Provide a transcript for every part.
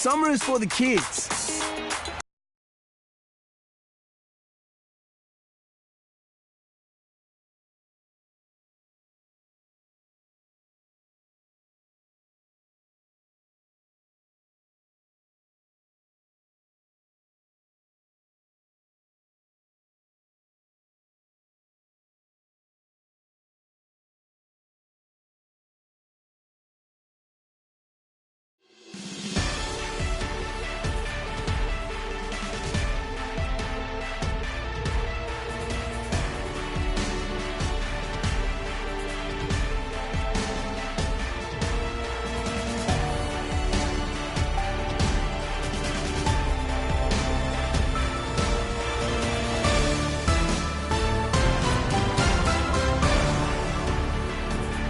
Summer is for the kids.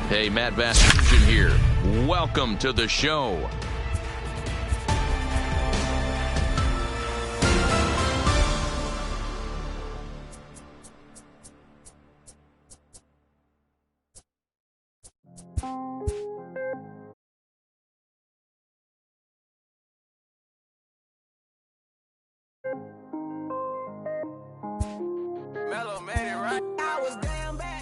Hey, Matt Vasgersian here. Welcome to the show. Melo made it right. I was damn bad.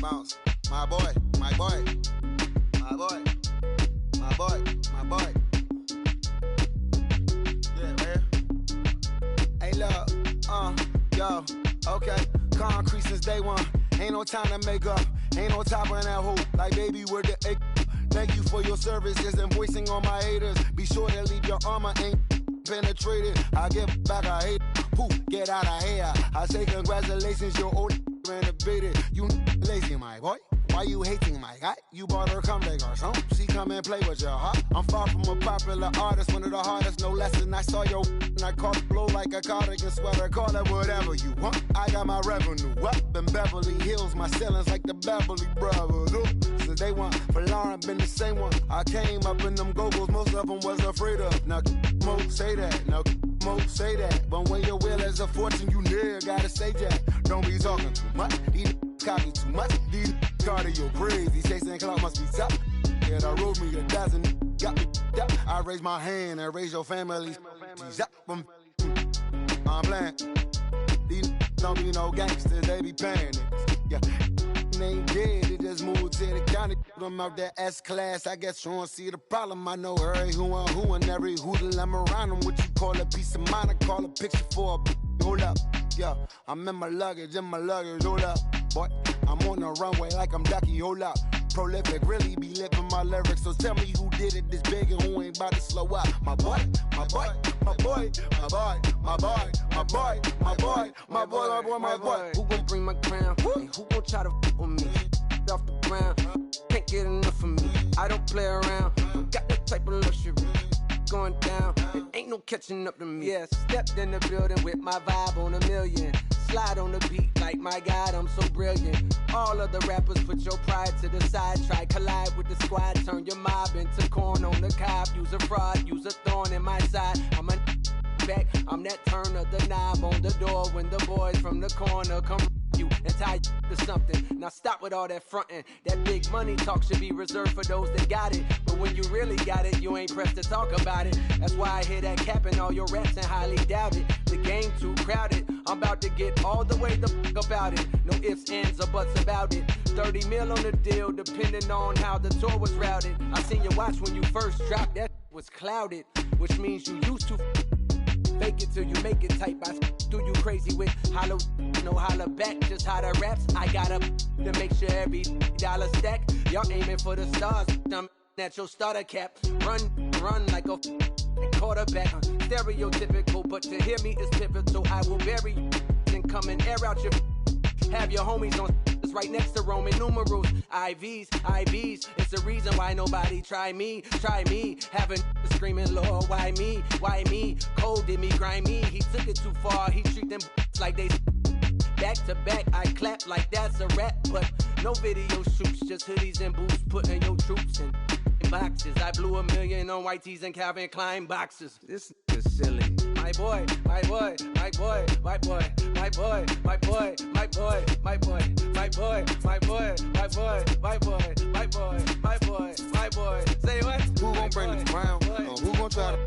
Bounce. My boy. My boy. Yeah, man. Hey, look. Yo. Okay. Concrete since day one. Ain't no time to make up. Ain't no top on that hoop. Like, baby, where the egg? Thank you for your service. Just invoicing on my haters. Be sure to leave your armor ain't penetrated. I get back, I hate. Who get out of here? I say congratulations, your old renovated. You lazy, my boy. Why you hating, my guy? You bought her come back or something. She come and play with your heart. I'm far from a popular artist, one of the hardest, no less than I saw your and I caught it blow like a cardigan sweater. Call it whatever you want. I got my revenue up in Beverly Hills. My ceilings like the Beverly Brothers. Since day one, for Lauren been the same one. I came up in them go-go's, most of them was afraid of. Now, Mo say that. Now, Mo say that. But when your will is a fortune, you never gotta say that. Don't be talking too much. These copy too much. These cardio crazy. Chasing clout must be tough. Yeah, I wrote me a dozen. Got me up. I raise my hand and raise your family's. I'm playing. These don't be no gangsters, they be paying it. Yeah. They ain't dead, they just moved to the county. Them out that S-class, I guess you don't see the problem. I know every who and every hoodle I'm around them. What you call a piece of mind, I call a picture for a hold up. Yeah, I'm in my luggage, hold up. Boy, I'm on the runway like I'm Ducky, hold up. Prolific, really be living my lyrics. So tell me who did it this big and who ain't about to slow up. My boy, my boy, my boy, my boy, my boy, my boy, my boy, my boy, my boy, my boy. Who gon' bring my crown? And who gon' try to f with me? Off the ground, can't get enough of me. I don't play around, got that type of luxury. Going down, it ain't no catching up to me. Yeah, stepped in the building with my vibe on a million. Slide on the beat like my God, I'm so brilliant. All of the rappers put your pride to the side. Try collide with the squad, turn your mob into corn on the cob. Use a fraud, use a thorn in my side. I'm a back, I'm that turn of the knob on the door when the boys from the corner come you and tie to something. Now stop with all that frontin'. That big money talk should be reserved for those that got it. But when you really got it, you ain't pressed to talk about it. That's why I hear that cap and all your raps and highly doubt it. The game too crowded. I'm about to get all the way the fuck about it. No ifs, ands, or buts about it. 30 mil on the deal, depending on how the tour was routed. I seen your watch when you first dropped, that was clouded, which means you used to fake it till you make it type. I do you crazy with hollow, no holla back, just how the raps. I got up to make sure every dollar stack. Y'all aiming for the stars, I'm at your starter cap. Run like a quarterback. Stereotypical, but to hear me is pivotal. I will bury you and come and air out your. Have your homies on right next to Roman numerals. IVs, it's the reason why nobody try me. Having screaming, Lord, why me? Cold did me, grimy. He took it too far, he treat them like they back to back. I clap like that's a rap, but no video shoots, just hoodies and boots, putting your troops in boxes. I blew $1 million on white tees and Calvin Klein boxes. This is silly. My boy, my boy, my boy, my boy, my boy, my boy, my boy, my boy, my boy, my boy, my boy, my boy, my boy, my boy, my boy. Say what? Who gon' bring the crown? Who gon' try to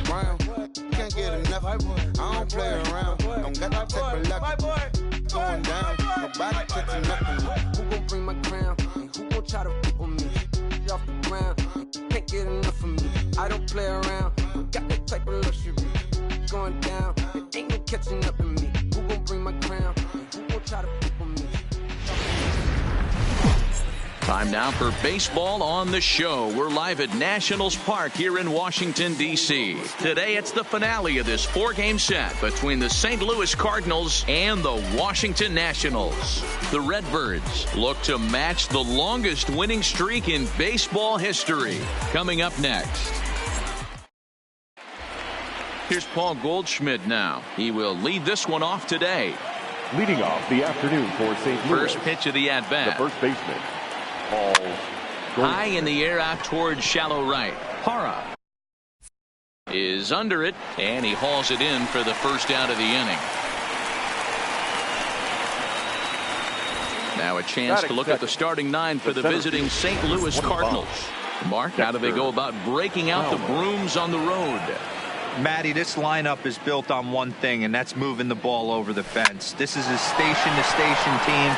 crown? Can't get enough. I don't play around. Don't got that type of luck. Going down. Nobody catching up on me. Who gon' bring my crown? And who gon' try to with me? Off the ground, can't get enough of me. I don't play around, got that type of luxury. Going down, it ain't no catching up in me. Who gon' bring my crown? And who gon' try to with me? Time now for baseball on the show. We're live at Nationals Park here in Washington, D.C. Today, it's the finale of this 4-game set between the St. Louis Cardinals and the Washington Nationals. The Redbirds look to match the longest winning streak in baseball history. Coming up next. Here's Paul Goldschmidt now. He will lead this one off today. Leading off the afternoon for St. Louis. First pitch of the at-bat. The first baseman, Paul Goldschmidt. High in the air out towards shallow right. Parra is under it, and he hauls it in for the first out of the inning. Now a chance to look at the starting 9 for the visiting St. Louis Cardinals. Mark, how do they go about breaking out the brooms on the road? Matty, this lineup is built on one thing, and that's moving the ball over the fence. This is a station-to-station team,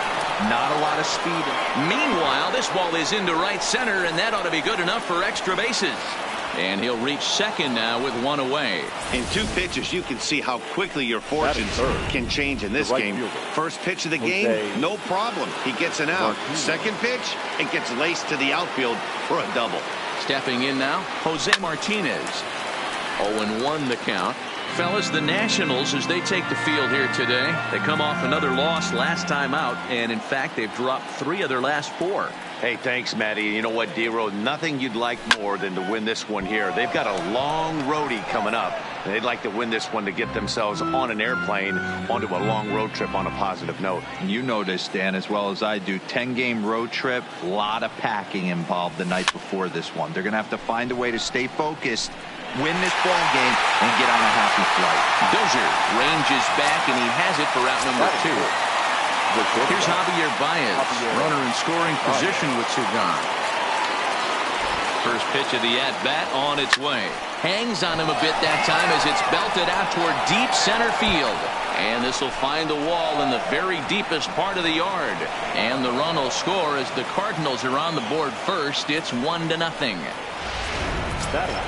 not a lot of speed. Meanwhile, this ball is into right center, and that ought to be good enough for extra bases. And he'll reach second now with one away. In 2 pitches, you can see how quickly your fortunes can change in this game. First pitch of the game, no problem. He gets an out. Second pitch, it gets laced to the outfield for a double. Stepping in now, Jose Martinez. 0-1 the count. Fellas, the Nationals, as they take the field here today, they come off another loss last time out, and in fact, they've dropped 3 of their last 4. Hey, thanks, Matty. You know what, D-Row? Nothing you'd like more than to win this one here. They've got a long roadie coming up. And they'd like to win this one to get themselves on an airplane onto a long road trip on a positive note. You know this, Dan, as well as I do. 10-game road trip, a lot of packing involved the night before this one. They're going to have to find a way to stay focused, win this ball game, and get on a happy flight. Dozier ranges back, and he has it for out number 2. Here's Javier Baez, runner in scoring position with 2 gone. First pitch of the at-bat on its way. Hangs on him a bit that time as it's belted out toward deep center field. And this will find the wall in the very deepest part of the yard. And the run will score as the Cardinals are on the board first. It's 1-0.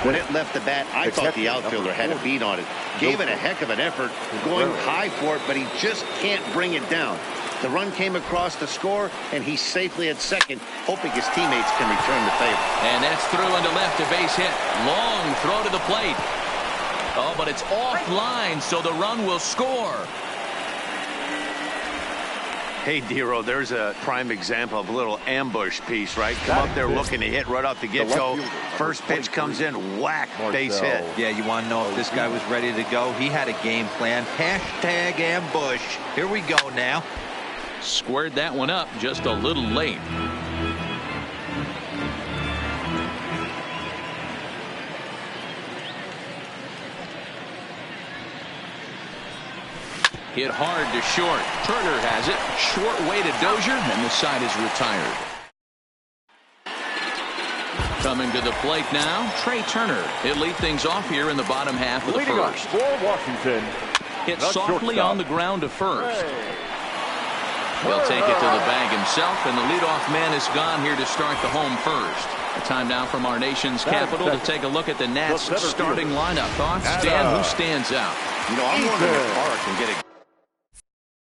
When it left the bat, I thought the outfielder had a beat on it. Gave it a heck of an effort, going high for it, but he just can't bring it down. The run came across to score, and he's safely at second, hoping his teammates can return the favor. And that's through into left, a base hit. Long throw to the plate. Oh, but it's offline, so the run will score. Hey, D-Row, there's a prime example of a little ambush piece, right? Come up there looking to hit right off the get-go. First pitch comes in, whack, base hit. Yeah, you want to know if this guy was ready to go? He had a game plan. Hashtag ambush. Here we go now. Squared that one up just a little late. Hit hard to short. Turner has it. Short way to Dozier, and the side is retired. Coming to the plate now, Trey Turner. He'll lead things off here in the bottom half of the first. For Washington. Hit softly on the ground to first. He'll take it to the bag himself, and the leadoff man is gone here to start the home first. A time now from our nation's capital to take a look at the Nats starting lineup. Thoughts, Dan? Who stands out? You know, I'm wondering if Park can get it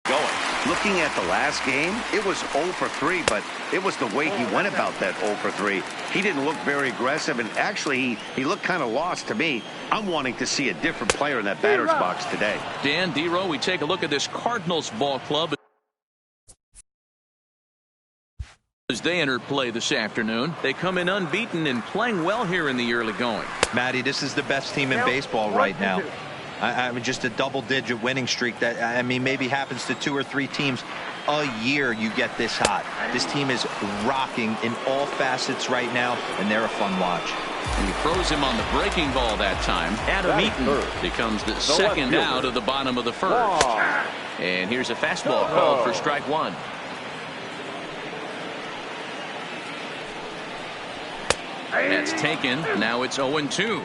going. Looking at the last game, it was 0 for 3, but it was the way he went about that 0 for 3. He didn't look very aggressive, and actually he looked kind of lost to me. I'm wanting to see a different player in that batter's box today. Dan, D-Row, we take a look at this Cardinals ball club as they enter play this afternoon. They come in unbeaten and playing well here in the early going. Matty, this is the best team in baseball right now. I mean, just a double-digit winning streak that, I mean, maybe happens to 2 or 3 teams a year. You get this hot. This team is rocking in all facets right now, and they're a fun watch. And he throws him on the breaking ball that time. Adam Eaton becomes the second out of the bottom of the first. And here's a fastball called for strike 1. That's taken. Now it's 0-2.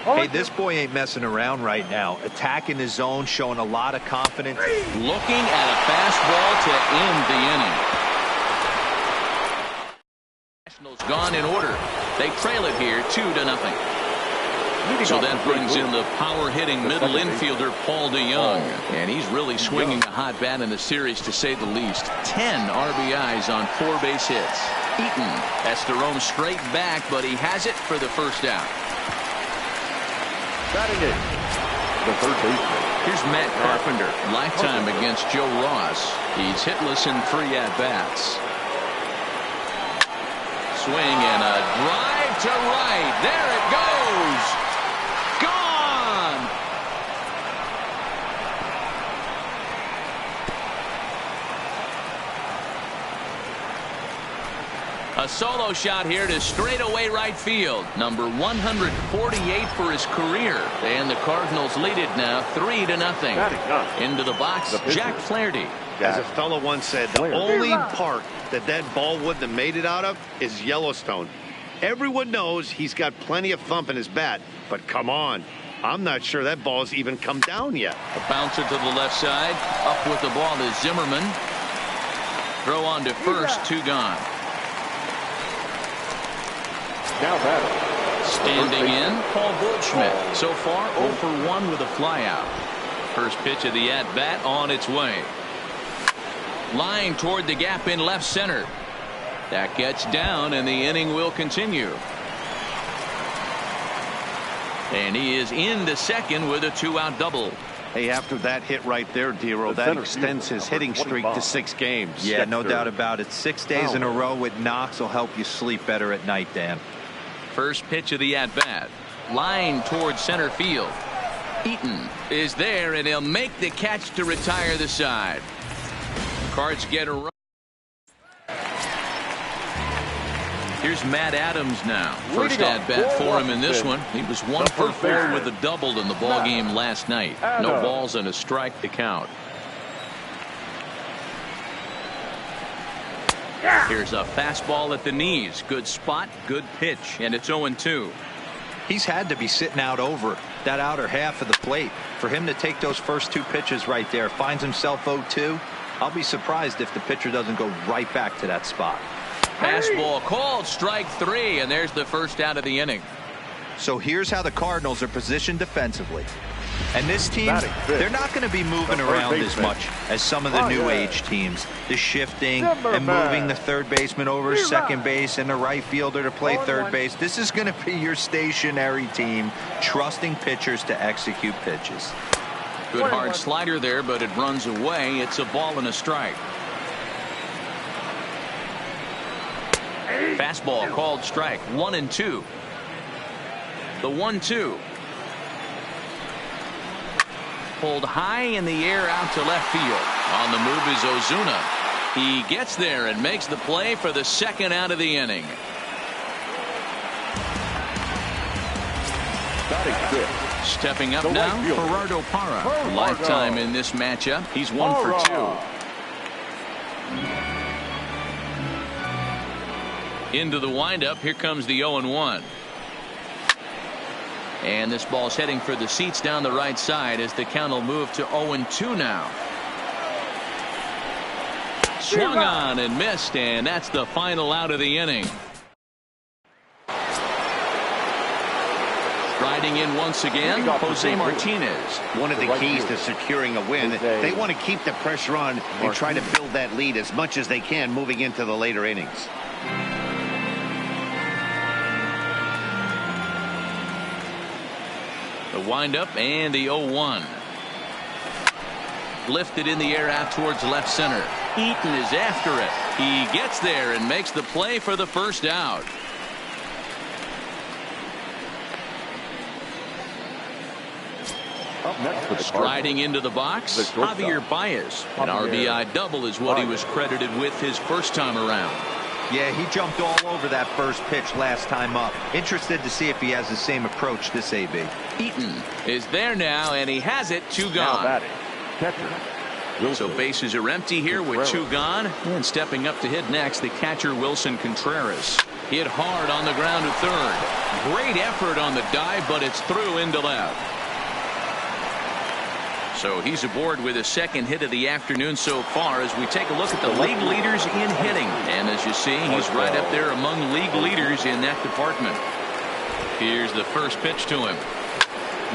Hey, this boy ain't messing around right now. Attacking his zone, showing a lot of confidence. Looking at a fastball to end the inning. Nationals gone in order. They trail it here 2-0. So that brings in the power-hitting middle infielder, Paul DeJong. And he's really swinging a hot bat in the series, to say the least. 10 RBIs on 4 base hits. Eaton has to roam straight back, but he has it for the first out. Batting in, the third baseman. Here's Matt Carpenter, lifetime against Joe Ross. He's hitless in 3 at-bats. Swing and a drive to right. There it goes. Gone. A solo shot here to straightaway right field. Number 148 for his career. And the Cardinals lead it now 3-0. Into the box, Jack Flaherty. As a fellow once said, the only park that ball wouldn't have made it out of is Yellowstone. Everyone knows he's got plenty of thump in his bat, but come on. I'm not sure that ball's even come down yet. A bouncer to the left side. Up with the ball is Zimmerman. Throw on to first, 2 gone. Now batter. Standing in, Paul Goldschmidt. So far, 0 for 1 with a flyout. First pitch of the at-bat on its way. Line toward the gap in left center. That gets down, and the inning will continue. And he is into second with a 2-out double. Hey, after that hit right there, Dero, that extends his hitting streak to 6 games. Yeah, no doubt about it. 6 days in a row with knocks will help you sleep better at night, Dan. First pitch of the at-bat. Line towards center field. Eaton is there, and he'll make the catch to retire the side. Cards get a run. Here's Matt Adams now. First at-bat for him in this one. He was 1 for 4 with a double in the ballgame last night. No balls and a strike to count. Here's a fastball at the knees. Good spot, good pitch, and it's 0-2. He's had to be sitting out over that outer half of the plate. For him to take those first 2 pitches right there, finds himself 0-2. I'll be surprised if the pitcher doesn't go right back to that spot. Fastball called, strike 3, and there's the first out of the inning. So here's how the Cardinals are positioned defensively. And this team, they're not going to be moving around as much as some of the new age teams. The shifting and moving the third baseman over to second base and the right fielder to play third base. This is going to be your stationary team, trusting pitchers to execute pitches. Good hard slider there, but it runs away. It's a ball and a strike. Fastball called strike. 1-2. The 1-2. Pulled high in the air out to left field. On the move is Ozuna. He gets there and makes the play for the second out of the inning. Stepping up now, Gerardo Parra. Lifetime in this matchup. He's 1 for 2. Into the windup. Here comes the 0-1. And this ball's heading for the seats down the right side as the count will move to 0-2 now. Swung on and missed, and that's the final out of the inning. Riding in once again, Jose Martinez. One of the keys to securing a win, they want to keep the pressure on and try to build that lead as much as they can moving into the later innings. The windup and the 0-1. Lifted in the air out towards left center. Eaton is after it. He gets there and makes the play for the first out. Striding into the box, Javier Baez. An RBI double is what he was credited with his first time around. Yeah, he jumped all over that first pitch last time up. Interested to see if he has the same approach this AB. Eaton is there now, and he has it. 2 gone. So bases are empty here with 2 gone. And stepping up to hit next, the catcher Wilson Contreras. Hit hard on the ground to third. Great effort on the dive, but it's through into left. So he's aboard with his second hit of the afternoon so far as we take a look at the league leaders in hitting. And as you see, he's right up there among league leaders in that department. Here's the first pitch to him.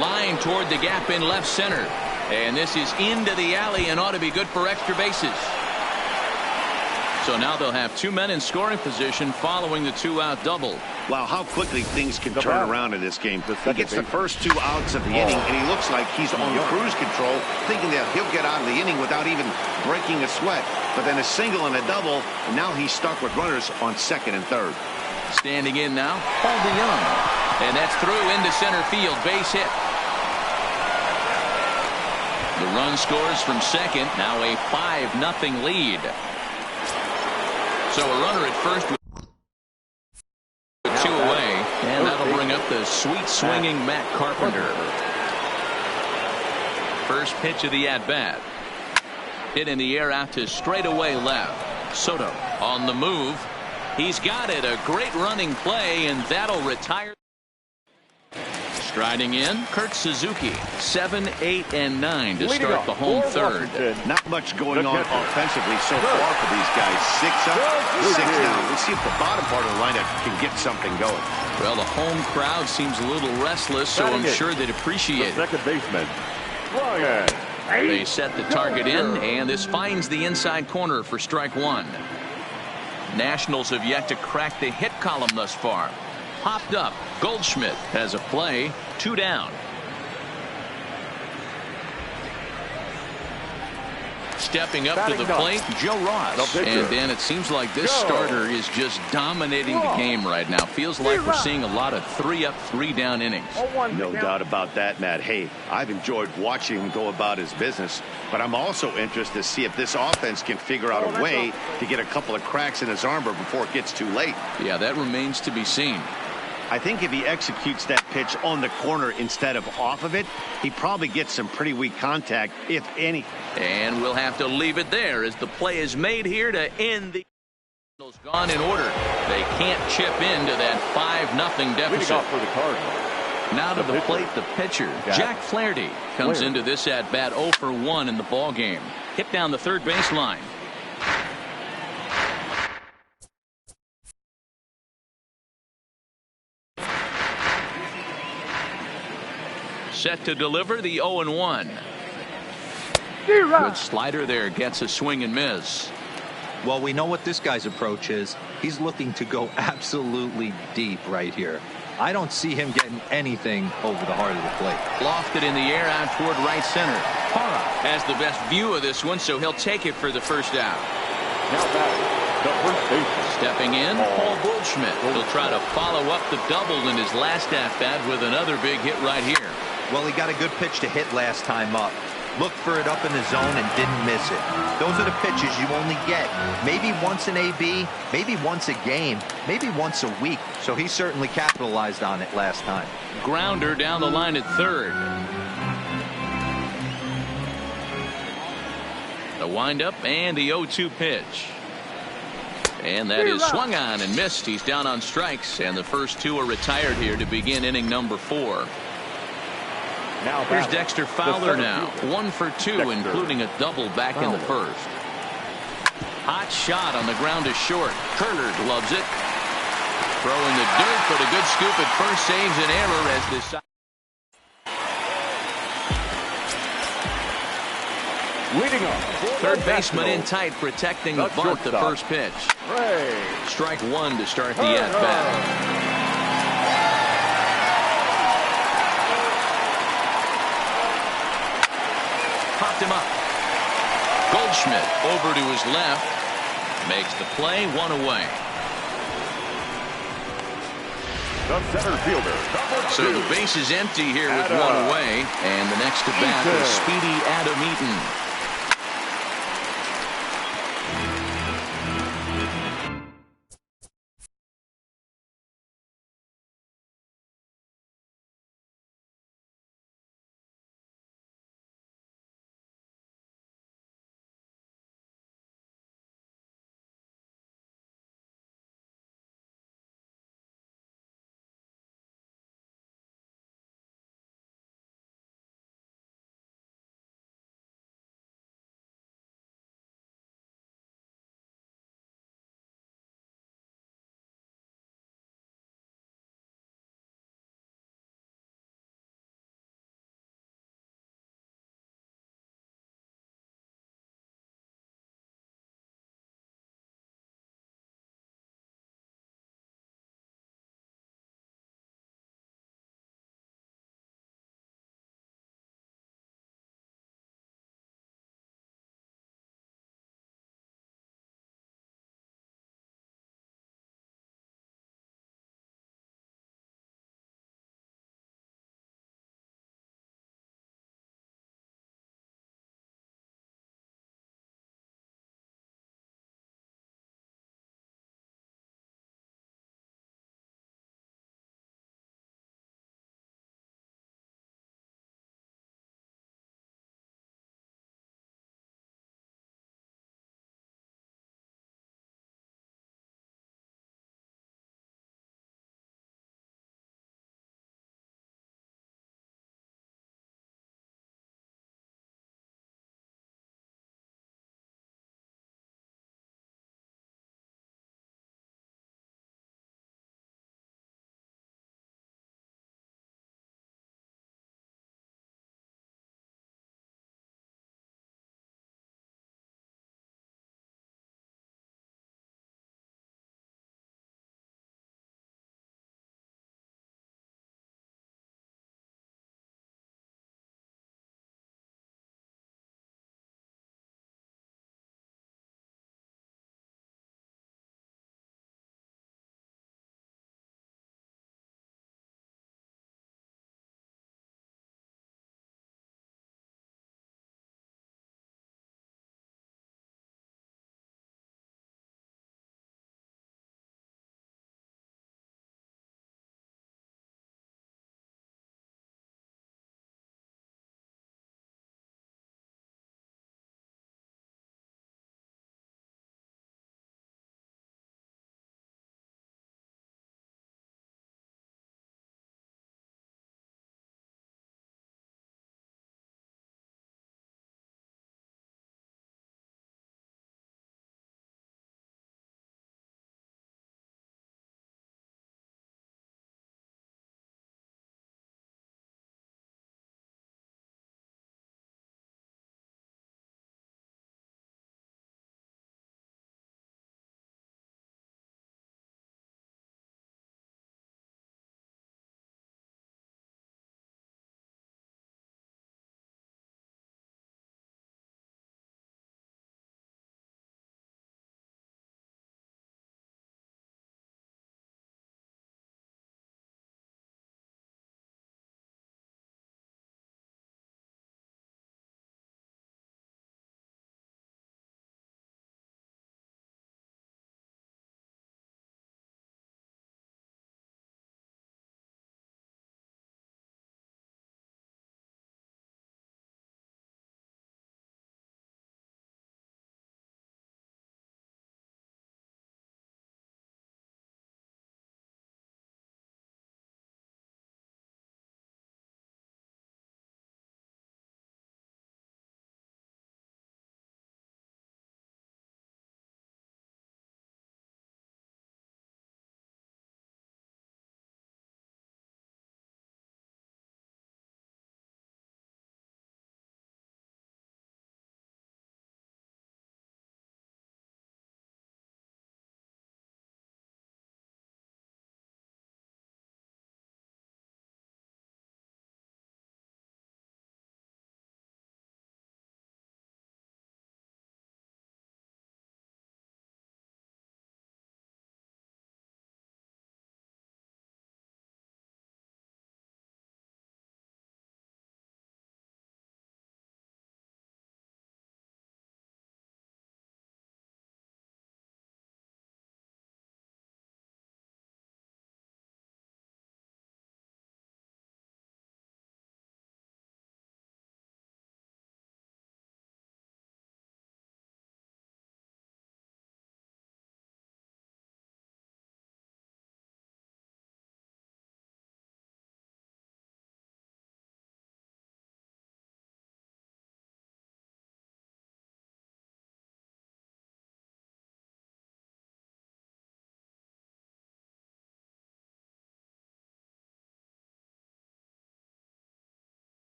Line toward the gap in left center. And this is into the alley and ought to be good for extra bases. So now they'll have 2 men in scoring position following the 2-out double. Wow, how quickly things can turn around in this game. He gets the first 2 outs of the inning, and he looks like he's on cruise control, thinking that he'll get out of the inning without even breaking a sweat. But then a single and a double, and now he's stuck with runners on second and third. Standing in now, Paul DeYoung. And that's through into center field, base hit. The run scores from second, now a 5-0 lead. So a runner at first with 2 away, and that'll bring up the sweet swinging Matt Carpenter. First pitch of the at-bat. Hit in the air out to straightaway left. Soto on the move. He's got it. A great running play, and that'll retire. Striding in, Kurt Suzuki. 7, 8, and 9 to start the home third. Not much going on offensively so far for these guys. 6 up, 6 down. Let's see if the bottom part of the lineup can get something going. Well, the home crowd seems a little restless, so I'm sure they'd appreciate it. Second baseman. They set the target in, and this finds the inside corner for strike 1. Nationals have yet to crack the hit column thus far. popped up. Goldschmidt has a play. 2 down. Stepping up to the plate, Joe Ross. And then it seems like this starter is just dominating the game right now. Feels like we're seeing a lot of 3-up, 3-down innings. No doubt about that, Matt. Hey, I've enjoyed watching him go about his business, but I'm also interested to see if this offense can figure out a way to get a couple of cracks in his armor before it gets too late. Yeah, that remains to be seen. I think if he executes that pitch on the corner instead of off of it, he probably gets some pretty weak contact, if any. And we'll have to leave it there as the play is made here to end the. Gone in order. They can't chip into that 5-0 deficit. Leading off for the Cardinals. Now to the plate, the pitcher, Jack Flaherty, comes into this at bat 0 for 1 in the ball game. Hit down the third baseline. Set to deliver the 0-1. Good slider there, gets a swing and miss. Well, we know what this guy's approach is. He's looking to go absolutely deep right here. I don't see him getting anything over the heart of the plate. Lofted in the air out toward right center. Parra has the best view of this one, so he'll take it for the first out. Now batting, the first baseman. Stepping in, Paul Goldschmidt. He'll try to follow up the double in his last at-bat with another big hit right here. Well, he got a good pitch to hit last time up. Looked for it up in the zone and didn't miss it. Those are the pitches you only get maybe once an AB, maybe once a game, maybe once a week. So he certainly capitalized on it last time. Grounder down the line at third. The windup and the 0-2 pitch. And that is swung on and missed. He's down on strikes, and the first two are retired here to begin inning number 4. Now here's Dexter Fowler now. 1 for 2, Dexter. including a double back in the first. Hot shot on the ground is short. Turner gloves it. Throw in the dirt, but a good scoop at first saves an error as this. Leading off. Third baseman in tight, protecting the bunt, the first pitch. Ray. Strike 1 to start the at-bat. Popped him up. Goldschmidt over to his left. Makes the play, 1 away. The center fielder, number 2. So the base is empty here with 1 away. And the next to bat is Speedy Adam Eaton.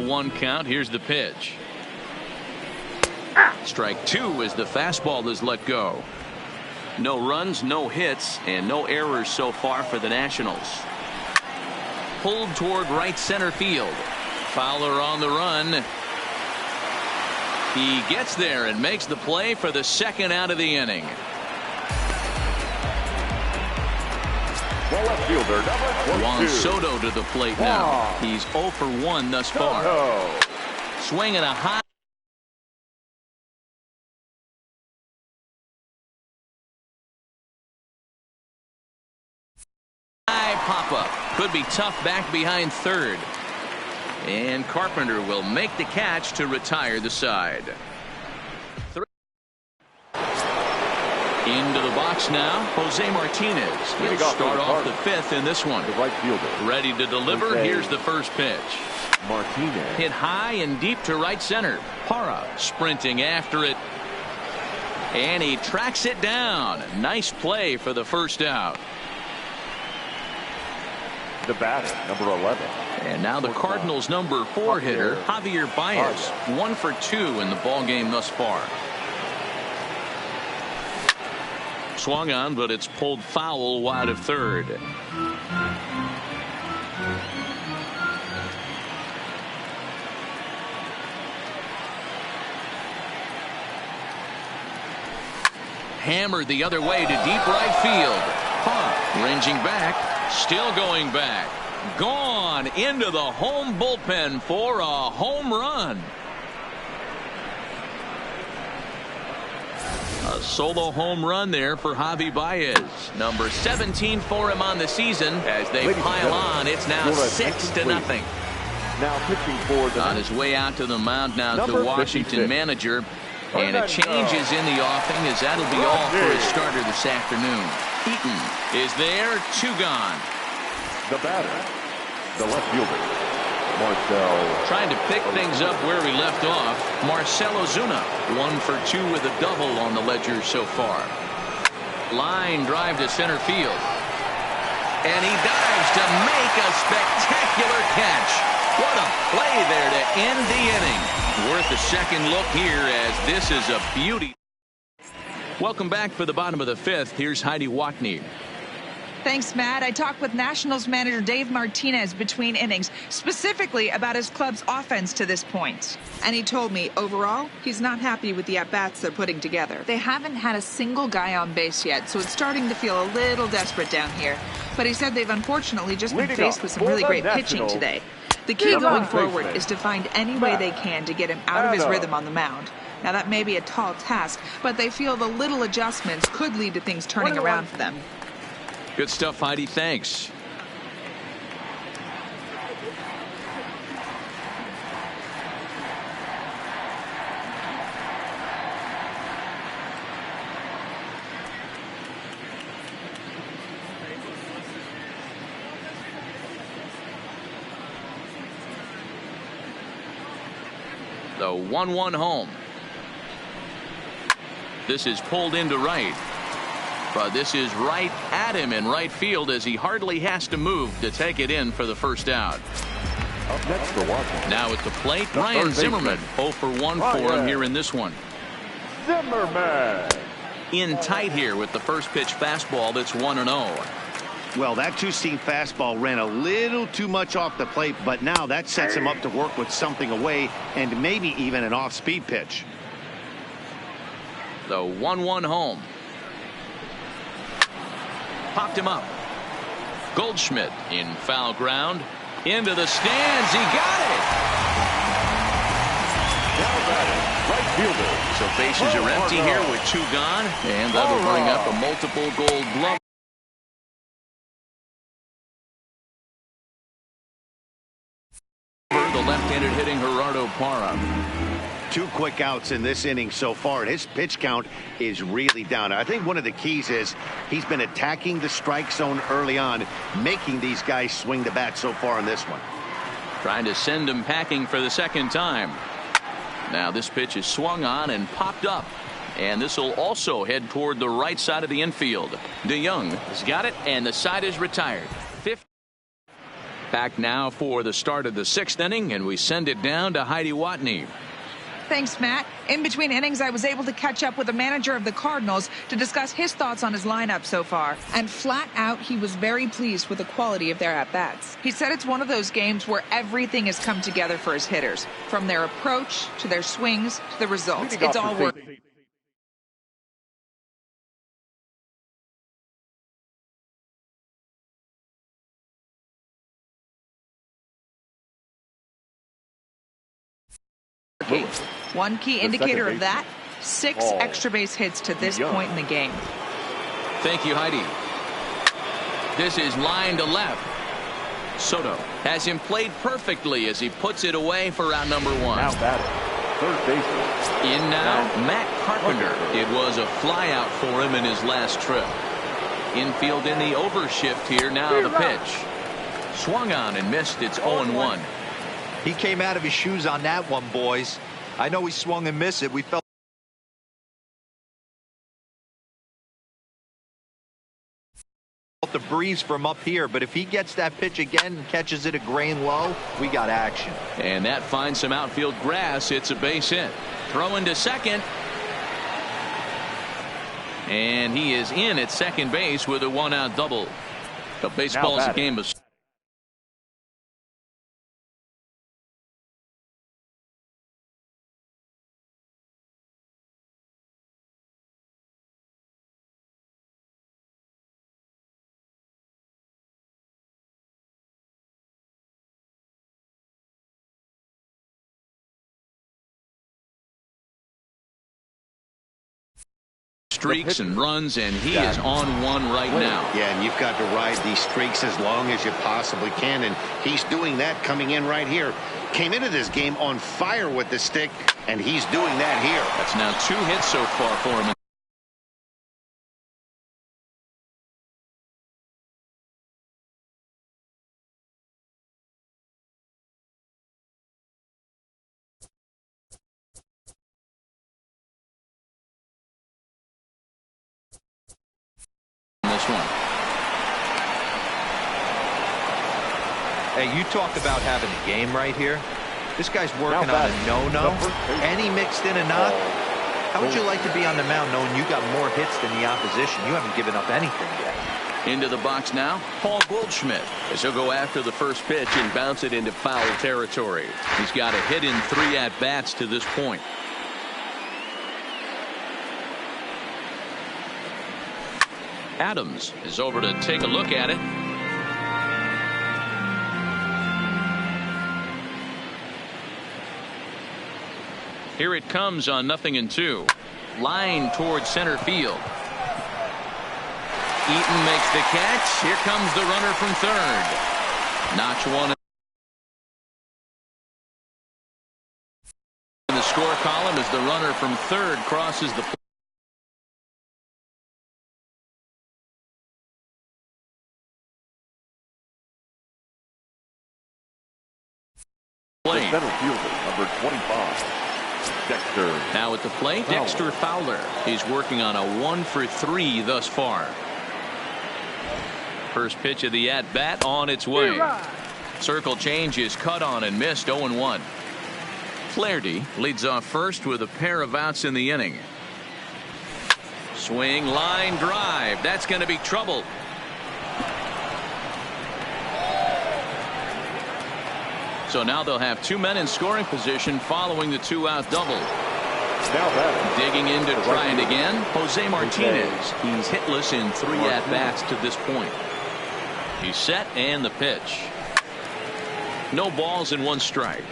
0-1 count. Here's the pitch. Strike two as the fastball is let go. No runs, no hits, and no errors so far for the Nationals. Pulled toward right center field. Fowler on the run. He gets there and makes the play for the second out of the inning. The left fielder, number 22. Juan Soto to the plate now. He's 0 for 1 thus far. Swinging a high. Pop-up. Could be tough back behind third. And Carpenter will make the catch to retire the side. Into the box now, Jose Martinez. He'll start off the fifth in this one. The right fielder. Ready to deliver. Here's the first pitch. Martinez. Hit high and deep to right center. Parra sprinting after it. And he tracks it down. Nice play for the first out. The batter, number 11. And now the Cardinals' number 4 hitter, Javier Baez. 1 for 2 in the ballgame thus far. Swung on, but it's pulled foul wide of third. Hammered the other way to deep right field. Ranging back, still going back. Gone into the home bullpen for a home run. A solo home run there for Javi Baez. Number 17 for him on the season. As they pile on, it's now 6-0. Now pitching for the on his way out to the mound now to Washington manager. And a change is in the offing as that'll be all for his starter this afternoon. Eaton is there, 2 gone. The batter, the left fielder, Marcell. Trying to pick things up where we left off. Marcell Ozuna, 1 for 2 with a double on the ledger so far. Line drive to center field. And he dives to make a spectacular catch. What a play there to end the inning. Worth a second look here as this is a beauty. Welcome back for the bottom of the 5th. Here's Heidi Watney. Thanks, Matt. I talked with Nationals manager Dave Martinez between innings, specifically about his club's offense to this point. And he told me, overall, he's not happy with the at-bats they're putting together. They haven't had a single guy on base yet, so it's starting to feel a little desperate down here. But he said they've unfortunately just been faced with some really great pitching today. The key going forward is to find any way they can to get him out of his rhythm on the mound. Now, that may be a tall task, but they feel the little adjustments could lead to things turning around for them. Good stuff, Heidi. Thanks. The 1-1 home. This is pulled into right. But this is right at him in right field as he hardly has to move to take it in for the first out. Up next for Washington. Now at the plate, Ryan Zimmerman. 0 for 1 for him here in this one. Zimmerman. In tight here with the first pitch fastball that's 1-0. Well, that two-seam fastball ran a little too much off the plate, but now that sets him up to work with something away and maybe even an off-speed pitch. The 1-1 home. Popped him up. Goldschmidt in foul ground. Into the stands. He got it. Now batting, right fielder. So bases are empty here with 2 gone. And that'll bring up a multiple Gold Glove. The left-handed hitting Gerardo Parra. 2 quick outs in this inning so far, and his pitch count is really down. I think one of the keys is he's been attacking the strike zone early on, making these guys swing the bat so far in this one. Trying to send him packing for the second time. Now this pitch is swung on and popped up. And this will also head toward the right side of the infield. DeYoung has got it, and the side is retired. Back now for the start of the 6th inning, and we send it down to Heidi Watney. Thanks, Matt. In between innings, I was able to catch up with the manager of the Cardinals to discuss his thoughts on his lineup so far. And flat out, he was very pleased with the quality of their at-bats. He said it's one of those games where everything has come together for his hitters, from their approach to their swings to the results. It's all working. One key indicator of that, 6 extra base hits to this point in the game. Thank you, Heidi. This is line to left. Soto has him played perfectly as he puts it away for out number 1. Now batting, third baseman. In now, Matt Carpenter. It was a flyout for him in his last trip. Infield in the overshift here. Now the pitch. Swung on and missed. It's 0-1. He came out of his shoes on that one, boys. I know he swung and missed it. We felt the breeze from up here, but if he gets that pitch again and catches it a grain low, we got action. And that finds some outfield grass. It's a base hit. Throwing to second. And he is in at second base with a 1-out double. The baseball is a game of streaks and runs, and he is on one right now. Yeah, and you've got to ride these streaks as long as you possibly can, and he's doing that coming in right here. Came into this game on fire with the stick, and he's doing that here. That's now 2 hits so far for him. Hey, you talk about having a game right here. This guy's working on a no-no, and he mixed in a knock. How would you like to be on the mound knowing you got more hits than the opposition? You haven't given up anything yet. Into the box now, Paul Goldschmidt, as he'll go after the first pitch and bounce it into foul territory. He's got a hit in 3 at-bats to this point. Adams is over to take a look at it. Here it comes on 0-2. Line towards center field. Eaton makes the catch. Here comes the runner from third. Notch one in the score column as the runner from third crosses the plate. Center fielder, number 25. Dexter. Now at the plate, Dexter Fowler. He's working on a 1-for-3 thus far. First pitch of the at-bat on its way. Circle change is cut on and missed. 0-1. Flaherty leads off first with a pair of outs in the inning. Swing, line drive. That's going to be trouble. So now they'll have 2 men in scoring position following the 2-out double. Now batting. Digging in to try it again, Jose Martinez. He's hitless in 3 at-bats to this point. He's set and the pitch. No balls and 1 strike.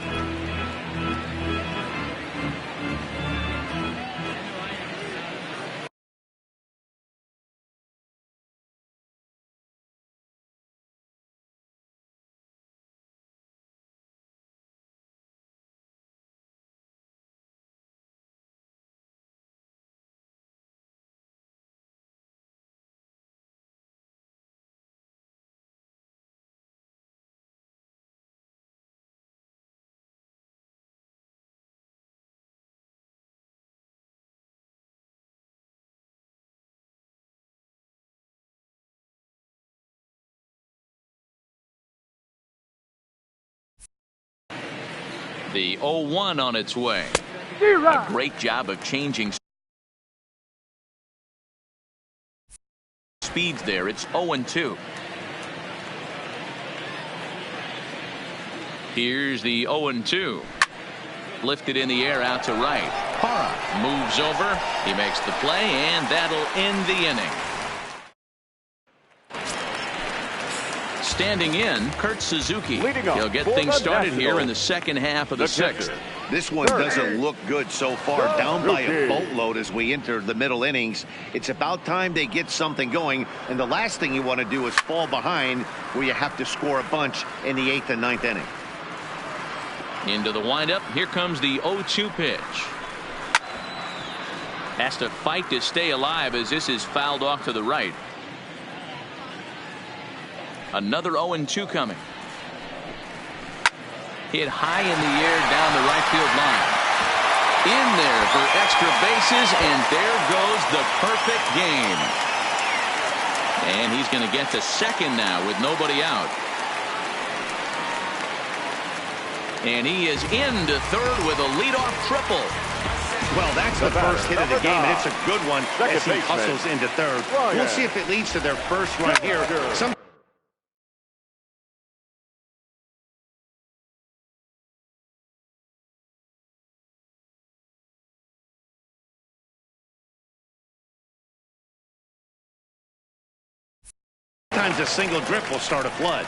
The 0-1 on its way. A great job of changing speeds there. It's 0-2. Here's the 0-2. Lifted in the air out to right. Parra moves over. He makes the play, and that'll end the inning. Standing in, Kurt Suzuki. He'll get things started here in the second half of the sixth. This one doesn't look good so far. Down by a boatload as we enter the middle innings. It's about time they get something going, and the last thing you want to do is fall behind where you have to score a bunch in the 8th and 9th inning. Into the windup. Here comes the 0-2 pitch. Has to fight to stay alive as this is fouled off to the right. Another 0-2 coming. Hit high in the air down the right field line. In there for extra bases, and there goes the perfect game. And he's going to get to second now with nobody out. And he is into third with a leadoff triple. Well, that's the first hit of the game, and it's a good one as he hustles into third. We'll see if it leads to their first run here. Sometimes a single drip will start a flood.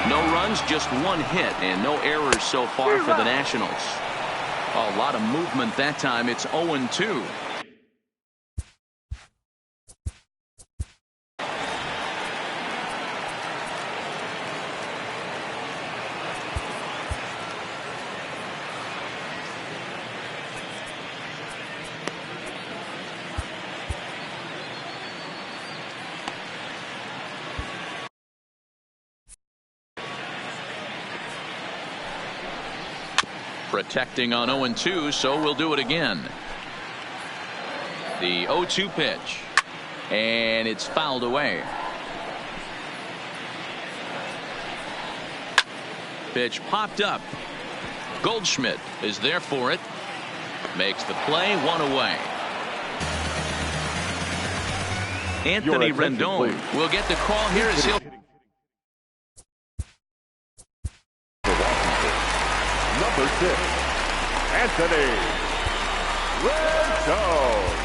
No runs, just one hit, and no errors so far for the Nationals. A lot of movement that time. It's 0-2. Protecting on 0-2, so we'll do it again. The 0-2 pitch, and it's fouled away. Pitch popped up. Goldschmidt is there for it. Makes the play, one away. Anthony Rendon will get the call here as he'll. Number 6, Anthony Rendon.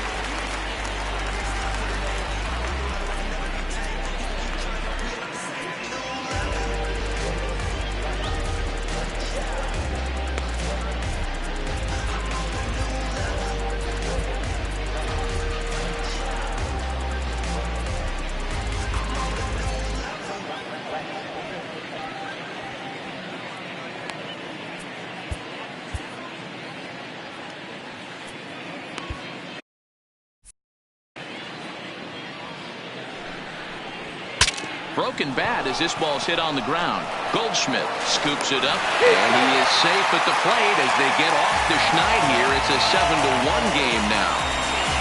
Broken bat as this ball's hit on the ground. Goldschmidt scoops it up, and he is safe at the plate as they get off to Schneid here. It's a 7-1 game now.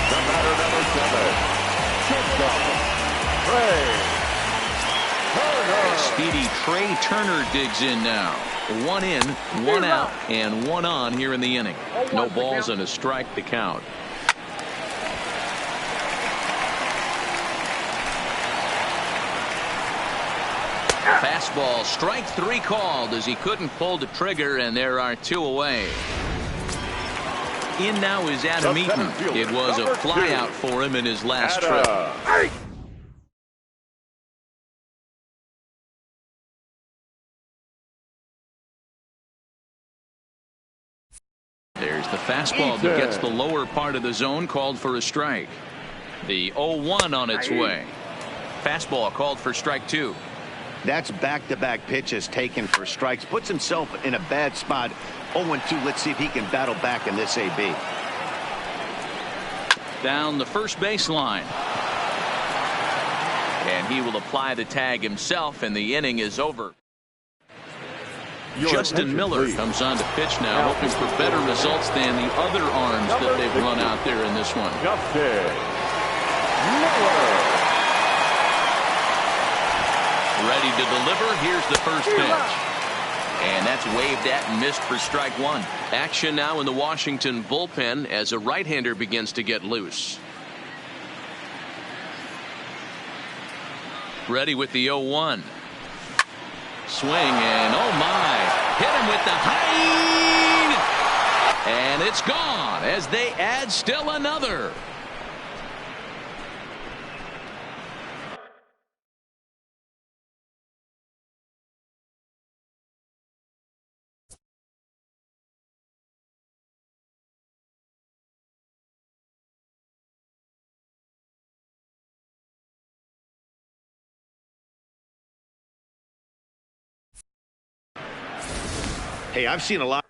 The batter, number 7, shortstop, Trea Turner. Speedy Trea Turner digs in now. 1 in, 1 out, and 1 on here in the inning. No balls and a strike to count. Fastball, strike 3 called as he couldn't pull the trigger, and there are 2 away. In now is Adam Eaton. It was a flyout for him in his last trip. There's the fastball that gets the lower part of the zone, called for a strike. The 0-1 on its way. Fastball called for strike 2. That's back-to-back pitches taken for strikes. Puts himself in a bad spot. 0-2. Let's see if he can battle back in this AB. Down the first baseline. And he will apply the tag himself, and the inning is over. Justin Miller comes on to pitch now, hoping for better results than the other arms that they've run out there in this one. Justin Miller. Ready to deliver. Here's the first pitch. And that's waved at and missed for strike one. Action now in the Washington bullpen as a right-hander begins to get loose. Ready with the 0-1. Swing and oh my. Hit him with the high. And it's gone as they add still another. Hey, I've seen a lot.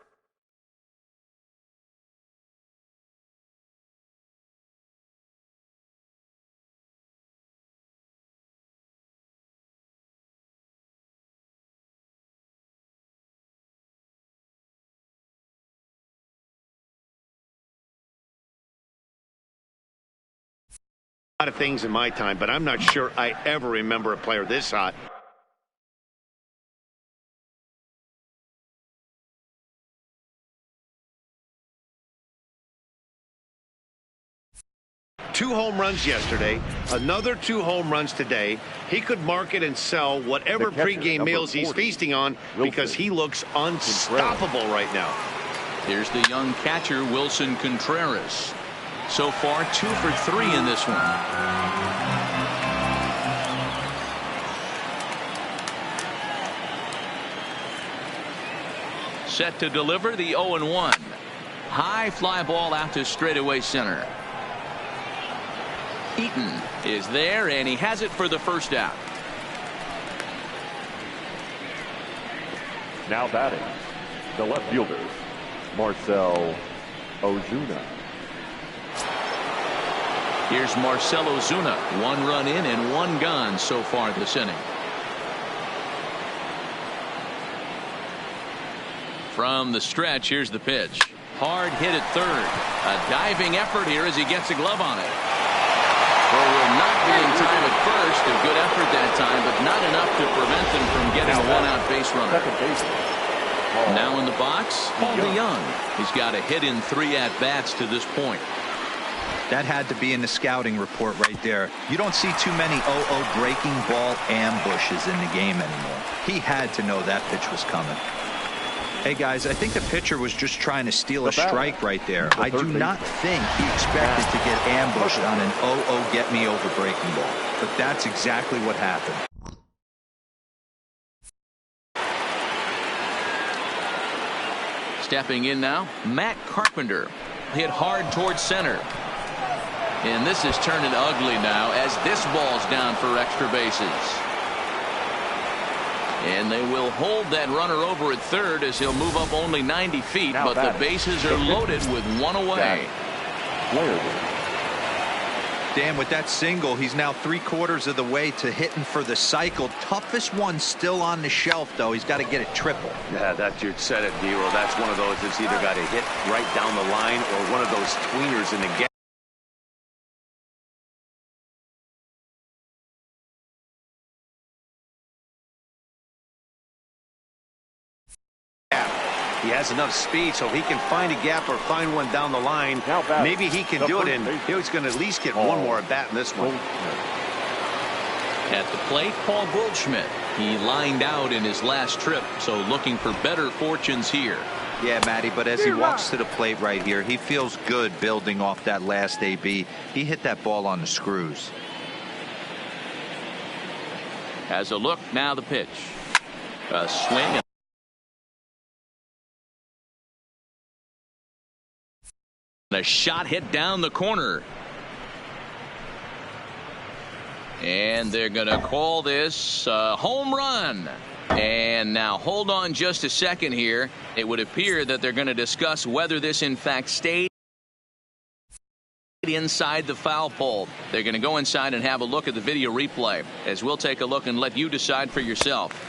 A lot of things in my time, but I'm not sure I ever remember a player this hot. Two home runs yesterday, another 2 home runs today. He could market and sell whatever pregame meals he's feasting on because he looks unstoppable right now. Here's the young catcher, Wilson Contreras. So far, 2 for 3 in this one. Set to deliver the 0-1. High fly ball out to straightaway center. Eaton is there, and he has it for the first out. Now batting, the left fielder, Marcell Ozuna. Here's Marcell Ozuna. 1 run in and 1 gone so far this inning. From the stretch, here's the pitch. Hard hit at third. A diving effort here as he gets a glove on it. There will not be in time at first. A good effort that time, but not enough to prevent them from getting a 1-out base runner. Now in the box, Paul DeJong. He's got a hit in 3 at-bats to this point. That had to be in the scouting report right there. You don't see too many 0-0 breaking ball ambushes in the game anymore. He had to know that pitch was coming. Hey, guys, I think the pitcher was just trying to steal a strike right there. I do not think he expected to get ambushed on an 0-0 get-me-over breaking ball. But that's exactly what happened. Stepping in now, Matt Carpenter. Hit hard towards center. And this is turning ugly now as this ball's down for extra bases. And they will hold that runner over at third as he'll move up only 90 feet, but the bases are loaded with 1 away. Dan, with that single, he's now 3/4 of the way to hitting for the cycle. Toughest one still on the shelf, though. He's got to get it triple. Yeah, that you said it, D-Roll. That's one of those that's either got to hit right down the line or one of those tweeners in the gap. He has enough speed so he can find a gap or find one down the line. Maybe he can do it, and he's going to at least get one more at bat in this one. At the plate, Paul Goldschmidt. He lined out in his last trip, so looking for better fortunes here. Yeah, Matty, but as he walks to the plate right here, he feels good building off that last AB. He hit that ball on the screws. Has a look, now the pitch. A swing. A shot hit down the corner. And they're going to call this a home run. And now hold on just a second here. It would appear that they're going to discuss whether this in fact stayed inside the foul pole. They're going to go inside and have a look at the video replay as we'll take a look and let you decide for yourself.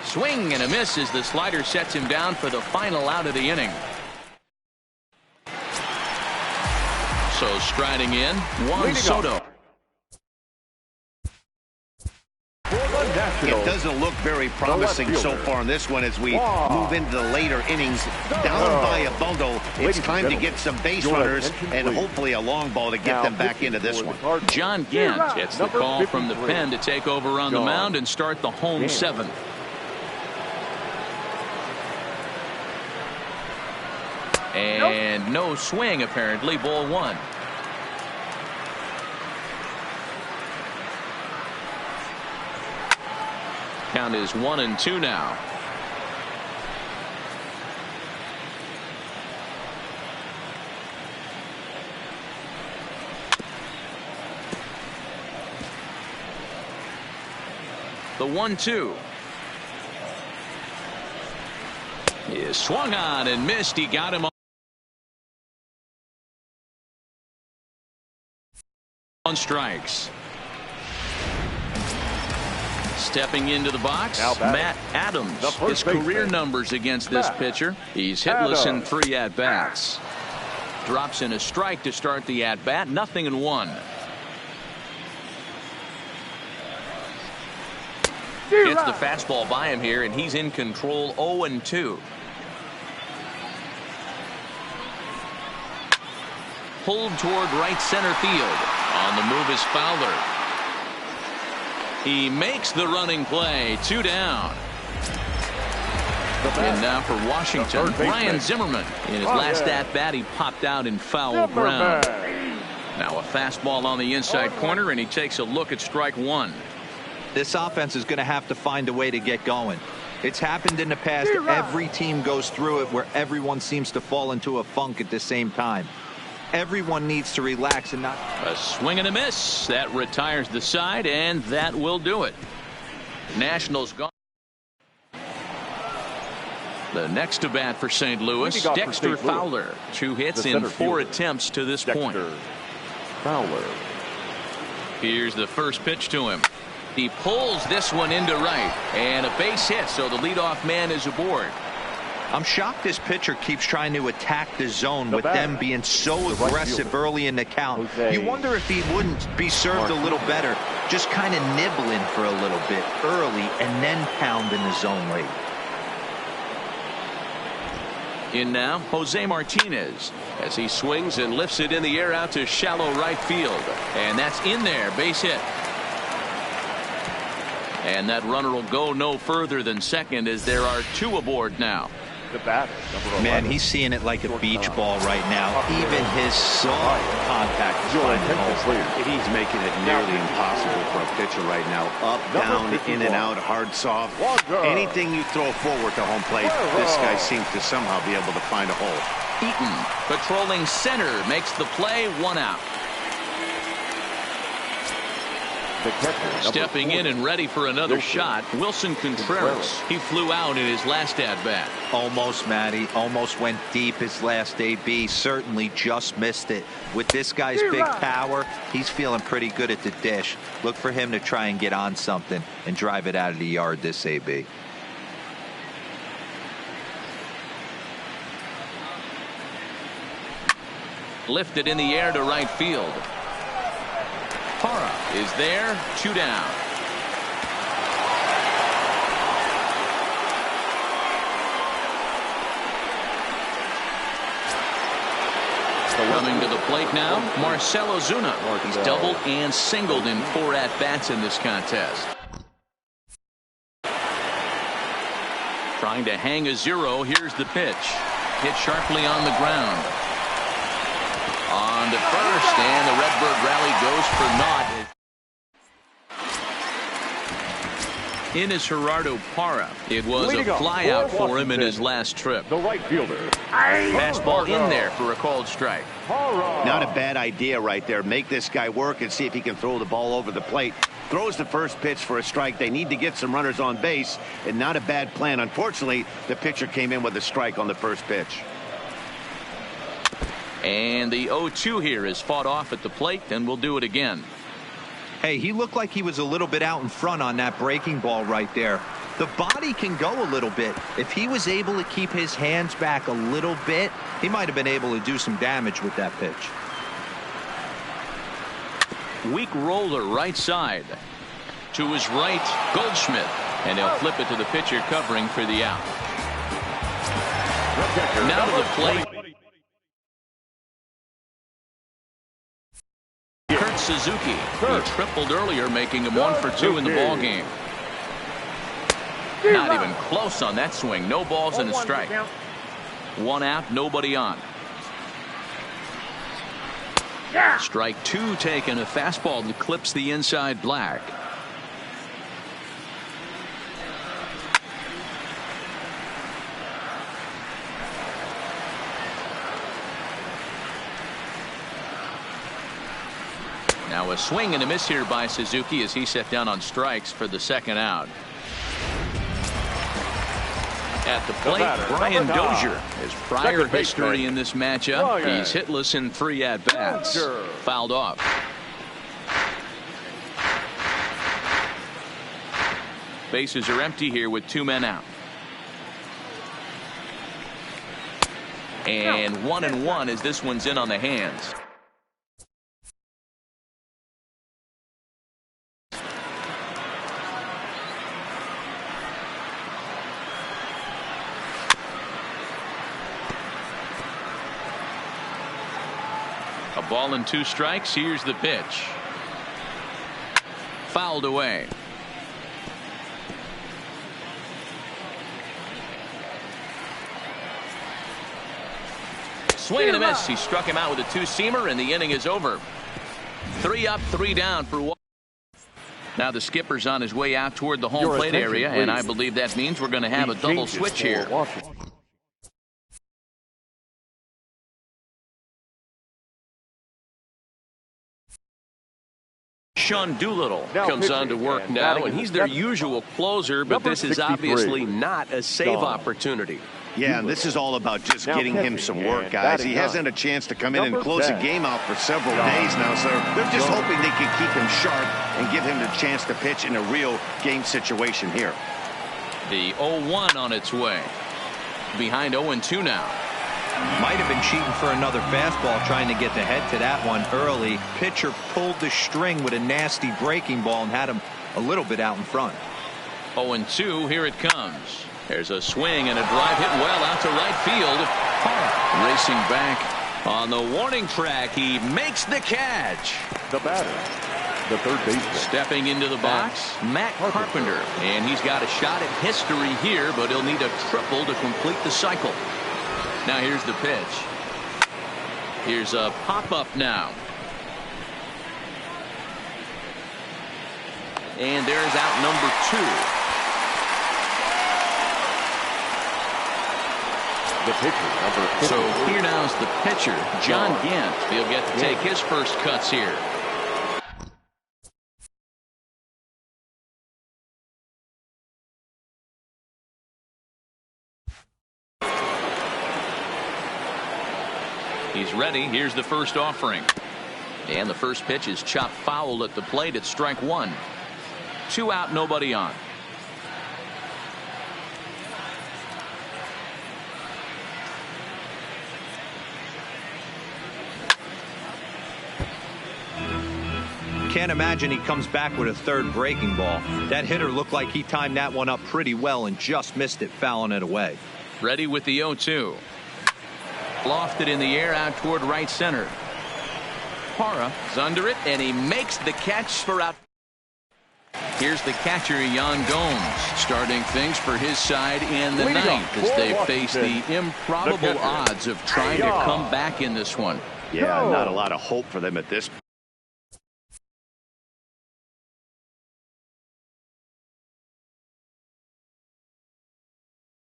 Swing and a miss as the slider sets him down for the final out of the inning. So striding in, Juan Soto. it doesn't look very promising so far in this one as we move into the later innings. Down by a bundle, it's time to get some base runners and hopefully a long ball to get them back into this one. John Gant gets the call from the pen to take over on the mound and start the home seventh. And no swing, apparently. Ball one. Count is 1-2 now. The 1-2 is swung on and missed. He got him on strikes. Stepping into the box, Matt Adams. His career numbers against this pitcher. He's hitless in 3 at-bats. Drops in a strike to start the at-bat. 0-1. Gets the fastball by him here, and he's in control. 0-2. Pulled toward right center field. On the move is Fowler. He makes the running play. 2 down. And now for Washington, Brian Zimmerman. In his last at-bat, he popped out in foul ground. Now a fastball on the inside corner, and he takes a look at strike one. This offense is going to have to find a way to get going. It's happened in the past. Every team goes through it where everyone seems to fall into a funk at the same time. Everyone needs to relax and not. A swing and a miss. That retires the side, and that will do it. Nationals gone. The next to bat for St. Louis, Dexter Fowler. 2 hits in 4 attempts to this point. Fowler. Here's the first pitch to him. He pulls this one into right, and a base hit, so the leadoff man is aboard. I'm shocked this pitcher keeps trying to attack the zone with them being so aggressive early in the count. You wonder if he wouldn't be served a little better, just kind of nibbling for a little bit early and then pound in the zone late. In now, Jose Martinez as he swings and lifts it in the air out to shallow right field. And that's in there, base hit. And that runner will go no further than second as there are 2 aboard now. The batter, Man, he's seeing it like a beach ball right now. Even his soft contact is finding holes. He's making it nearly impossible for a pitcher right now. Up, down, in and out, hard, soft. Anything you throw forward to home plate, this guy seems to somehow be able to find a hole. Eaton patrolling center makes the play. 1 out. Stepping in and ready for another shot, Wilson Contreras. He flew out in his last at-bat. Almost, Matty. Almost went deep his last AB. Certainly just missed it. With this guy's big power, he's feeling pretty good at the dish. Look for him to try and get on something and drive it out of the yard this AB. Lifted in the air to right field. Parra is there. 2 down. Coming to the plate now, Marcell Ozuna. He's doubled and singled in 4 at-bats in this contest. Trying to hang a 0. Here's the pitch. Hit sharply on the ground. On to first, and the Redbird rally goes for naught. In is Gerardo Parra. It was a flyout for him in his last trip. The right fielder. Fastball in there for a called strike. Not a bad idea right there. Make this guy work and see if he can throw the ball over the plate. Throws the first pitch for a strike. They need to get some runners on base, and not a bad plan. Unfortunately, the pitcher came in with a strike on the first pitch. And the 0-2 here is fought off at the plate, and we'll do it again. Hey, he looked like he was a little bit out in front on that breaking ball right there. The body can go a little bit. If he was able to keep his hands back a little bit, he might have been able to do some damage with that pitch. Weak roller right side. To his right, Goldschmidt. And he'll flip it to the pitcher covering for the out. Now to the plate. Kurt Suzuki. He tripled earlier, making him 1 for 2 in the ballgame. Not even close on that swing. No balls and a strike. 1 out, nobody on. Strike 2 taken. A fastball that clips the inside black. Now a swing and a miss here by Suzuki as he set down on strikes for the second out. At the plate, Brian Dozier. His prior history in this matchup, he's hitless in 3 at-bats. Fouled off. Bases are empty here with 2 men out. And 1-1 as this one's in on the hands. A ball and 2 strikes. Here's the pitch. Fouled away. Swing and a miss. He struck him out with a 2-seamer, and the inning is over. 3 up, 3 down for one. Now the skipper's on his way out toward the home plate area, and I believe that means we're going to have a double switch here. Sean Doolittle comes on to work now, and he's their usual closer, but this is obviously not a save opportunity. Yeah, and this is all about just getting him some work, guys. He hasn't had a chance to come in and close a game out for several days now, so they're just hoping they can keep him sharp and give him the chance to pitch in a real game situation here. The 0-1 on its way. Behind 0-2 now. Might have been cheating for another fastball, trying to get the head to that one early. Pitcher pulled the string with a nasty breaking ball and had him a little bit out in front. 0-2, here it comes. There's a swing and a drive hit well out to right field. Racing back on the warning track. He makes the catch. The batter, the third baseman. Stepping into the box, Matt Carpenter. And he's got a shot at history here, but he'll need a triple to complete the cycle. Now here's the pitch. Here's a pop-up now. And there's out number 2. The pitcher, number 50. So here now's the pitcher, John Gant. He'll get to take his first cuts here. He's ready. Here's the first offering. And the first pitch is chopped foul at the plate. It's strike 1. 2 out, nobody on. Can't imagine he comes back with a third breaking ball. That hitter looked like he timed that one up pretty well and just missed it, fouling it away. Ready with the 0-2. Lofted in the air out toward right center. Parra is under it, and he makes the catch for out. Here's the catcher, Yan Gomes, starting things for his side in the ninth as they face the improbable odds of trying to come back in this one. Yeah, not a lot of hope for them at this point.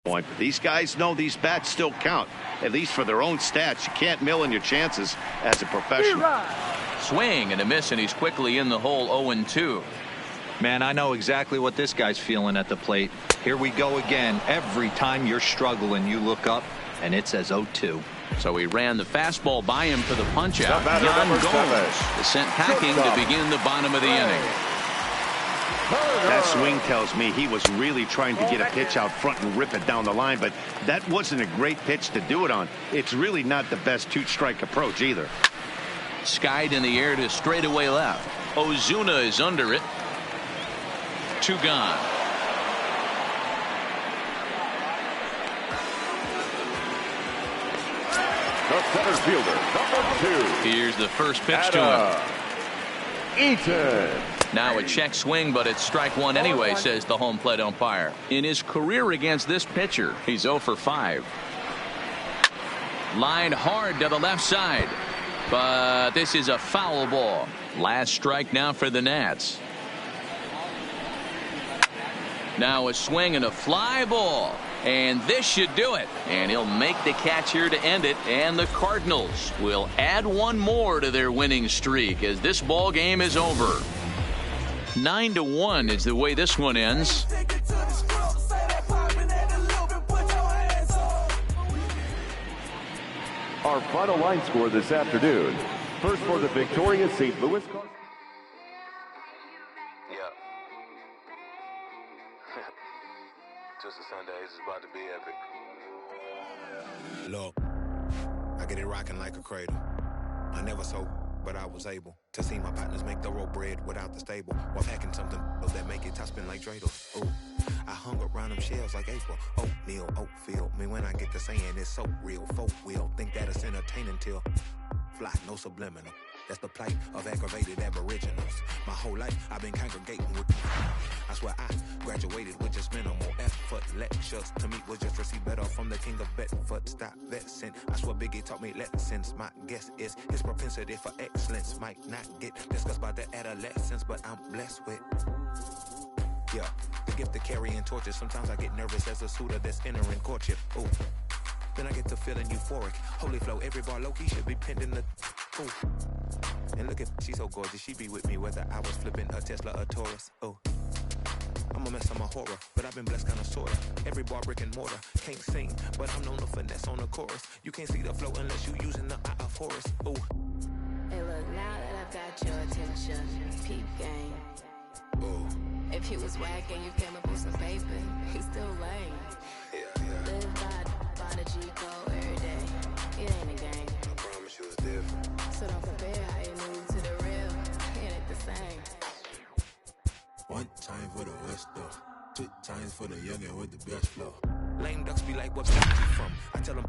But these guys know these bats still count, at least for their own stats. You can't mill in your chances as a professional. Swing and a miss, and he's quickly in the hole. 0-2. Man, I know exactly what this guy's feeling at the plate. Here we go again. Every time you're struggling, you look up, and it says 0-2. So he ran the fastball by him for the punch-out. Yan Gomes is sent packing to begin the bottom of the inning. That swing tells me he was really trying to get a pitch out front and rip it down the line, but that wasn't a great pitch to do it on. It's really not the best two-strike approach either. Skied in the air to straightaway left. Ozuna is under it. 2 gone. The center fielder, number 2. Here's the first pitch to him. Eaton. Now a check swing, but it's strike 1 anyway, says the home plate umpire. In his career against this pitcher, he's 0 for 5. Line hard to the left side, but this is a foul ball. Last strike now for the Nats. Now a swing and a fly ball, and this should do it. And he'll make the catch here to end it, and the Cardinals will add 1 more to their winning streak as this ball game is over. 9-1 is the way this one ends. Our final line score this afternoon. First for the victorious St. Louis Cardinals. Yeah. Just a Sunday, it's about to be epic. Look, I get it rocking like a cradle. I never sold, but I was able to see my partners make thorough bread without the stable, while packing something that make it top spin like dreidels. Ooh, I hung around them shells like April. Oatmeal, Oatfield. Me when I get to saying it's so real, folk will think that it's entertaining till fly, no subliminal. That's the plight of aggravated aboriginals. My whole life I've been congregating with. I swear I graduated with just minimal effort. Lectures to me was just receive better from the king of Bedford. Stop vexing. I swear Biggie taught me lessons. My guess is his propensity for excellence might not get discussed by the adolescents, but I'm blessed with. Yeah, the gift of carrying torches. Sometimes I get nervous as a suitor that's entering courtship. Ooh. Then I get to feeling euphoric. Holy flow, every bar low-key should be pinned in the... Ooh. And look at, she's so gorgeous. She be with me whether I was flipping a Tesla or Taurus. Oh, I'm a mess, I'm a horror, but I've been blessed kinda sorta. Every bar brick and mortar. Can't sing, but I'm known to finesse on the chorus. You can't see the flow unless you using the eye of Horus. Ooh. Hey look, now that I've got your attention, peep game. Ooh. If he was whack and you came up with some paper, he's still lame. Yeah. Live by the G code every day. It ain't a game. I promise you it's different. So don't compare how you move to the real. It ain't the same. One time for the West though. 2 times for the youngin' with the best flow. Lame ducks be like, what place you from? I tell them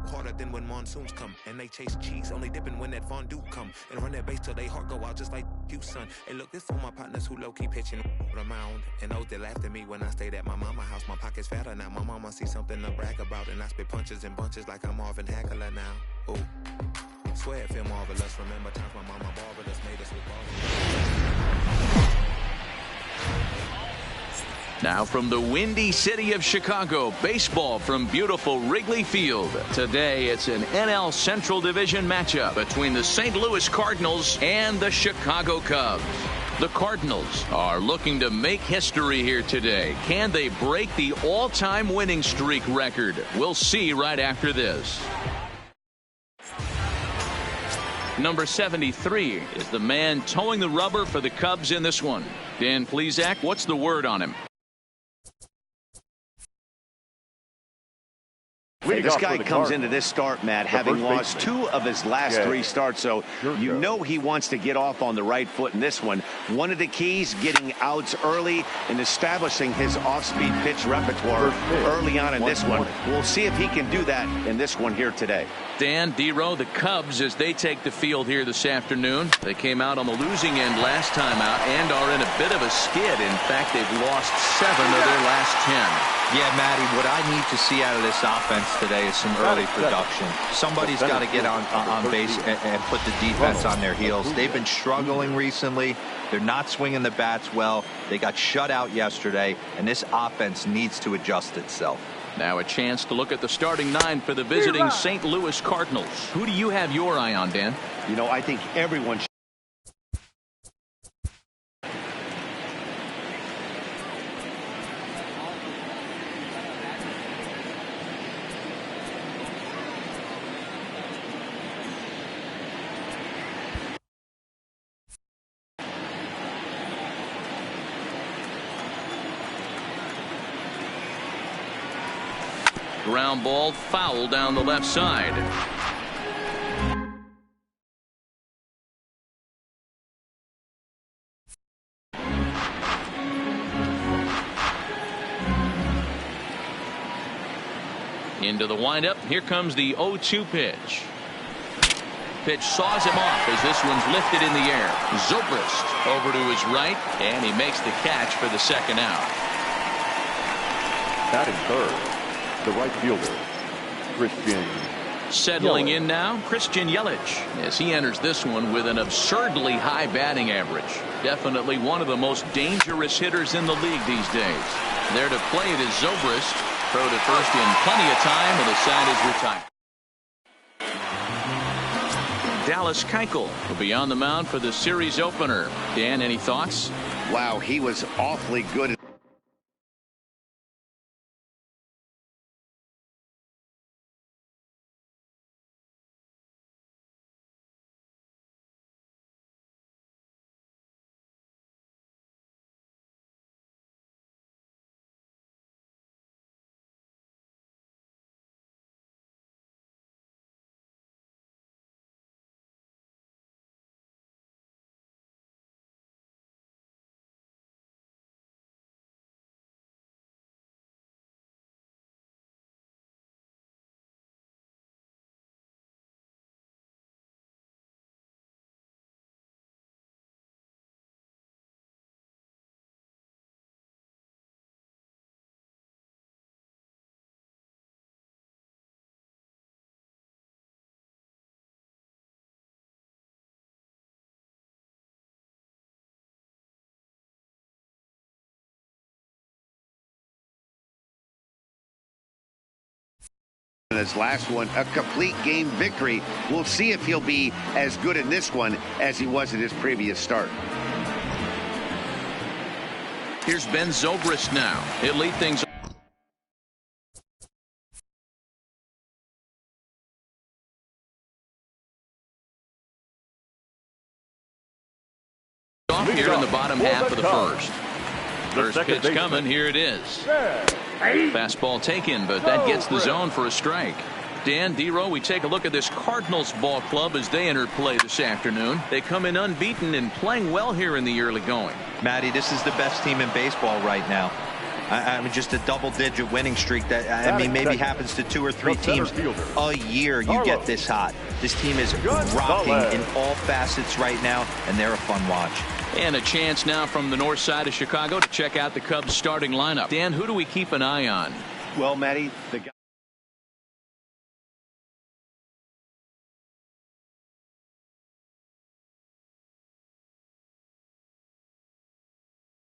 harder than when monsoons come. And they chase cheese, only dipping when that fondue come. And run that bass till they heart go out just like you, son. Hey look, this for my partners who low-key pitching the mound. And those that laughed at me when I stayed at my mama house. My pocket's fatter now, my mama see something to brag about. And I spit punches and bunches like I'm Marvin Hagler now. Ooh, swear it feel marvelous. Remember times my mama marvelous made us with ballers. Now from the windy city of Chicago, baseball from beautiful Wrigley Field. Today it's an NL Central Division matchup between the St. Louis Cardinals and the Chicago Cubs. The Cardinals are looking to make history here today. Can they break the all-time winning streak record? We'll see right after this. Number 73 is the man towing the rubber for the Cubs in this one. Dan Plesac, what's the word on him? This guy comes into this start, Matt, having lost 2 of his last 3 starts, so you know he wants to get off on the right foot in this one. One of the keys, getting outs early and establishing his off-speed pitch repertoire early on in this one. We'll see if he can do that in this one here today. Dan, D-Row, the Cubs, as they take the field here this afternoon. They came out on the losing end last time out and are in a bit of a skid. In fact, they've lost 7 of their last 10. Yeah, Matty, what I need to see out of this offense today is some early production. Somebody's got to get on base and put the defense on their heels. They've been struggling recently. They're not swinging the bats well. They got shut out yesterday, and this offense needs to adjust itself. Now a chance to look at the starting 9 for the visiting St. Louis Cardinals. Who do you have your eye on, Dan? You know, I think everyone should. Ground ball, foul down the left side. Into the windup. Here comes the 0-2 pitch. Pitch saws him off as this one's lifted in the air. Zobrist over to his right, and he makes the catch for the second out. Batting third, the right fielder, Christian. Settling in now, Christian Yelich, as he enters this one with an absurdly high batting average. Definitely one of the most dangerous hitters in the league these days. There to play it is Zobrist. Throw to first in plenty of time, and the side is retired. Dallas Keuchel will be on the mound for the series opener. Dan, any thoughts? Wow, he was awfully good. His last one, a complete game victory. We'll see if he'll be as good in this one as he was in his previous start. Here's Ben Zobrist now. He'll lead things off here in the bottom half of the first. First pitch coming. Here it is. Fastball taken, but that gets the zone for a strike. Dan, D-Row, we take a look at this Cardinals ball club as they enter play this afternoon. They come in unbeaten and playing well here in the early going. Matty, this is the best team in baseball right now. I mean, just a double-digit winning streak that, I mean, maybe happens to 2 or 3 teams a year. You get this hot. This team is rocking in all facets right now, and they're a fun watch. And a chance now from the north side of Chicago to check out the Cubs starting lineup. Dan, who do we keep an eye on? Well, Matty, the guy